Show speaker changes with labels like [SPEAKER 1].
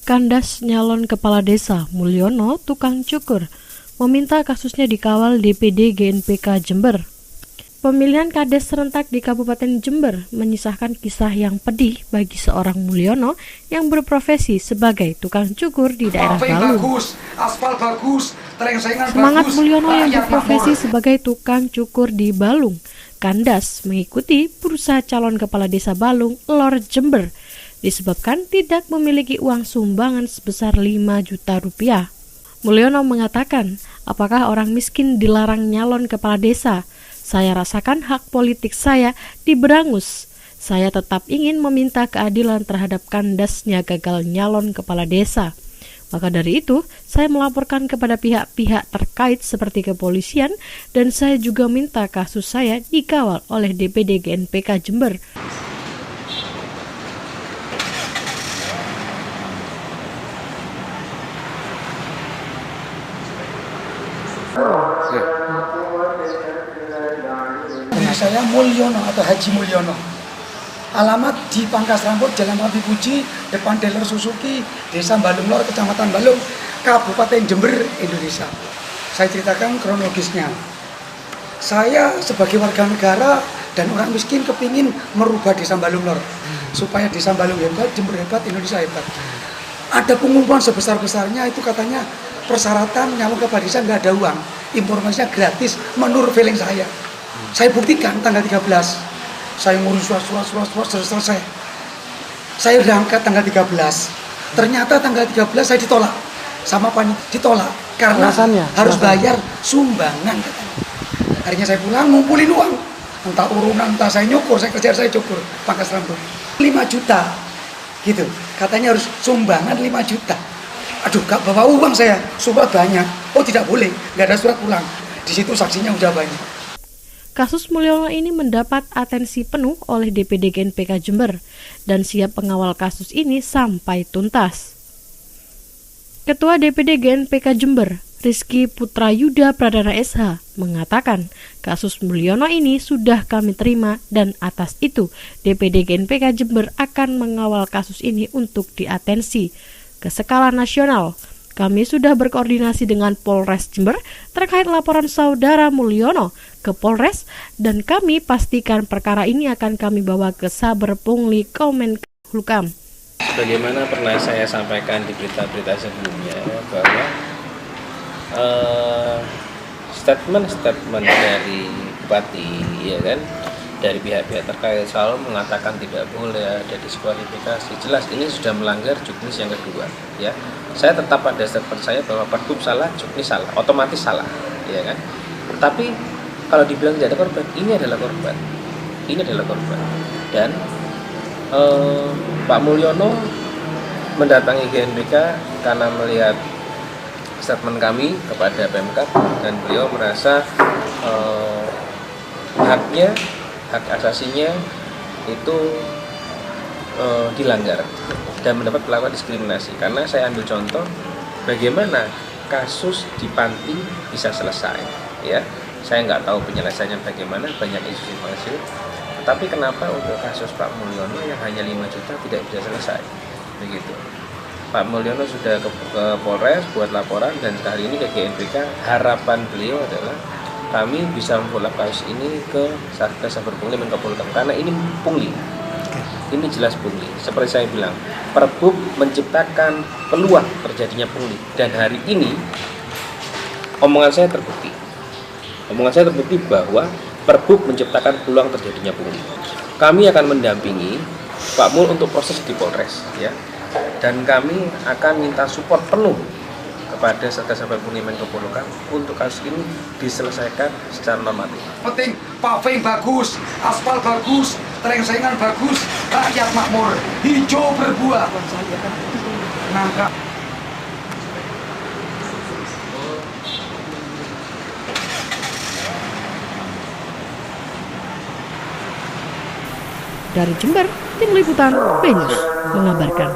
[SPEAKER 1] Kandas nyalon kepala desa Mulyono tukang cukur meminta kasusnya dikawal DPD GNPK Jember. Pemilihan kades serentak di Kabupaten Jember menyisakan kisah yang pedih bagi seorang Mulyono yang berprofesi sebagai tukang cukur di daerah Balung. Semangat Mulyono yang berprofesi sebagai tukang cukur di Balung kandas mengikuti bursa calon kepala desa Balung, Lor Jember, disebabkan tidak memiliki uang sumbangan sebesar 5 juta rupiah. Mulyono mengatakan, apakah orang miskin dilarang nyalon kepala desa? Saya rasakan hak politik saya diberangus. Saya tetap ingin meminta keadilan terhadap kandasnya gagal nyalon kepala desa. Maka dari itu, saya melaporkan kepada pihak-pihak terkait seperti kepolisian dan saya juga minta kasus saya dikawal oleh DPD GNPK Jember.
[SPEAKER 2] Saya Mulyono atau Haji Mulyono. Alamat di Pangkas Rambut, Jalan Rapi Puji, depan dealer Suzuki, Desa Balung Lor, Kecamatan Balung, Kabupaten Jember, Indonesia. Saya ceritakan kronologisnya. Saya sebagai warga negara dan orang miskin kepingin merubah Desa Balung Lor supaya Desa Balung hebat, Jember hebat, Indonesia hebat. Ada pengumuman sebesar-besarnya, itu katanya persyaratan nyalon kepala desa nggak ada uang, informasinya gratis menurut feeling saya. Saya buktikan tanggal 13, saya ngurus surat selesai. Saya berangkat tanggal 13, ternyata tanggal 13 saya ditolak sama panitia, ditolak karena harus bayar sumbangan katanya. Akhirnya saya pulang ngumpulin uang, entah urunan, entah saya nyukur, saya kejar saya cukur, pangkas rambut 5 juta gitu, katanya harus sumbangan 5 juta. Aduh, gak bawa uang saya, surat banyak. Oh tidak boleh, gak ada surat pulang. Di situ saksinya udah banyak.
[SPEAKER 1] Kasus Mulyono ini mendapat atensi penuh oleh DPD GNPK Jember dan siap mengawal kasus ini sampai tuntas. Ketua DPD GNPK Jember, Rizky Putra Yuda Pradana SH, mengatakan kasus Mulyono ini sudah kami terima dan atas itu DPD GNPK Jember akan mengawal kasus ini untuk diatensi ke skala nasional. Kami sudah berkoordinasi dengan Polres Jember terkait laporan saudara Mulyono ke Polres dan kami pastikan perkara ini akan kami bawa ke Saber Pungli Kemenkumham.
[SPEAKER 3] Sebagaimana pernah saya sampaikan di berita-berita sebelumnya bahwa statement dari Bupati, ya kan, dari pihak-pihak terkait selalu mengatakan tidak boleh ada diskualifikasi. Jelas ini sudah melanggar juknis yang kedua, ya. Saya tetap pada statement saya bahwa Pergub salah, juknis salah, otomatis salah, ya kan. Tapi kalau dibilang tidak ada korban, ini adalah korban. Ini adalah korban. Dan Pak Mulyono mendatangi GNPK karena melihat statement kami kepada Pemkab dan beliau merasa haknya, hak asasinya itu dilanggar dan mendapat perlakuan diskriminasi. Karena saya ambil contoh bagaimana kasus di panti bisa selesai, ya. Saya nggak tahu penyelesaiannya bagaimana, banyak isu masih. Tetapi kenapa untuk kasus Pak Mulyono yang hanya 5 juta tidak bisa selesai, begitu. Pak Mulyono sudah ke Polres buat laporan dan hari ini ke GNPK. Harapan beliau adalah kami bisa membawa kasus ini ke Saber Pungli Menkumham karena ini pungli. Ini jelas pungli. Seperti saya bilang, Pergub menciptakan peluang terjadinya pungli dan hari ini omongan saya terbukti. Omongan saya terbukti bahwa Pergub menciptakan peluang terjadinya pungli. Kami akan mendampingi Pak Mul untuk proses di Polres, ya. Dan kami akan minta support penuh kepada Saber Pungli Menkumham untuk kasus ini diselesaikan secara normatif.
[SPEAKER 2] Penting paving bagus, aspal bagus, terengsengan bagus, rakyat makmur, hijau berbuah. Nangka.
[SPEAKER 1] Dari Jember, Tim Liputan BNews mengabarkan.